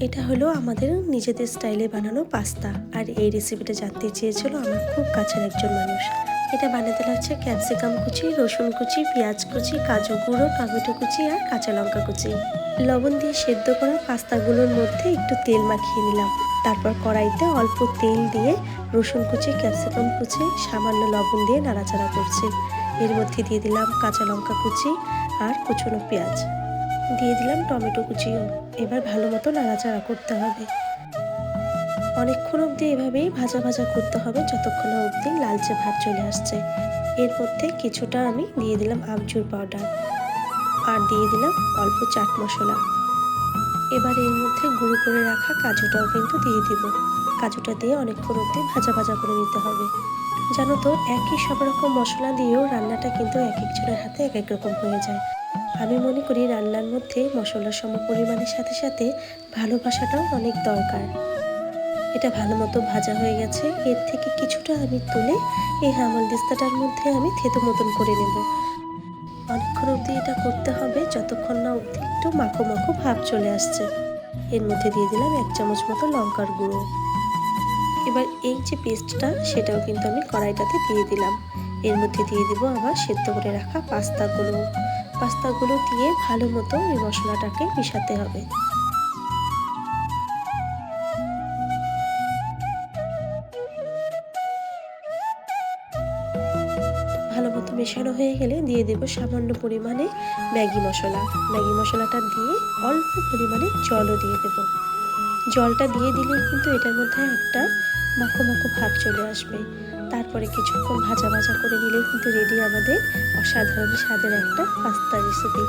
এটা হলো আমাদের নিজেদের স্টাইলে বানানো পাস্তা। আর এই রেসিপিটা জানতে চেয়েছিল আমার খুব কাছের একজন মানুষ। এটা বানাতে লাগছে ক্যাপসিকাম কুচি, রসুন কুচি, পেঁয়াজ কুচি, কাজু গুঁড়ো, টমেটো কুচি আর কাঁচা লঙ্কা কুচি। লবণ দিয়ে সেদ্ধ করা পাস্তাগুলোর মধ্যে একটু তেল মাখিয়ে নিলাম। তারপর কড়াইতে অল্প তেল দিয়ে রসুন কুচি, ক্যাপসিকাম কুচি, সামান্য লবণ দিয়ে নাড়াচাড়া করছি। এর মধ্যে দিয়ে দিলাম কাঁচা লঙ্কা কুচি আর কুচনো পেঁয়াজ, দিয়ে দিলাম টমেটো কুচিও। এবার ভালো মতো নাড়াচাড়া করতে হবে। অনেকক্ষণ অবধি এভাবেই ভাজা ভাজা করতে হবে, যতক্ষণ অবধি লালচে ভাব চলে আসছে। এর মধ্যে কিছুটা আমি দিয়ে দিলাম আমচুর পাউডার আর দিয়ে দিলাম অল্প চাট মশলা। এবার এর মধ্যে গুঁড়ো করে রাখা কাজুটাও কিন্তু দিয়ে দিব। কাজুটা দিয়ে অনেকক্ষণ অবধি ভাজা ভাজা করে নিতে হবে। জানো তো, একই সব রকম মশলা দিয়েও রান্নাটা কিন্তু এক একজনের হাতে এক এক রকম হয়ে যায়। আমি মনে করি রান্নার মধ্যে মশলার সমপরিমাণের সাথে সাথে ভালোবাসাটাও অনেক দরকার। এটা ভালো মতো ভাজা হয়ে গেছে। এর থেকে কিছুটা আমি তুলে এই হামালদিস্তাটার মধ্যে আমি থেতো মতন করে নেব। অনেকক্ষণ অবধি এটা করতে হবে, যতক্ষণ না অবধি একটু মাখো মাখো ভাব চলে আসছে। এর মধ্যে দিয়ে দিলাম 1 চামচ মতো লঙ্কার গুঁড়ো। এবার এই যে পেস্টটা, সেটাও কিন্তু আমি কড়াইটাতে দিয়ে দিলাম। এর মধ্যে দিয়ে দিব আবার সেদ্ধ করে রাখা পাস্তাগুলো দিয়ে ভালো মতো এই মশলাটাকে মিশাতে হবে। ভালো মতো মেশানো হয়ে গেলে দিয়ে দেব সামান্য পরিমাণে ম্যাগি মশলাটা দিয়ে অল্প পরিমাণে জলও দিয়ে দেব। জলটা দিয়ে দিলেই কিন্তু এটার মধ্যে একটা মাখো মাখো ভাব চলে আসবে। তারপরে কিছুক্ষণ ভাজা ভাজা করে নিলেই কিন্তু রেডি আমাদের অসাধারণ স্বাদের একটা পাস্তা রেসিপি।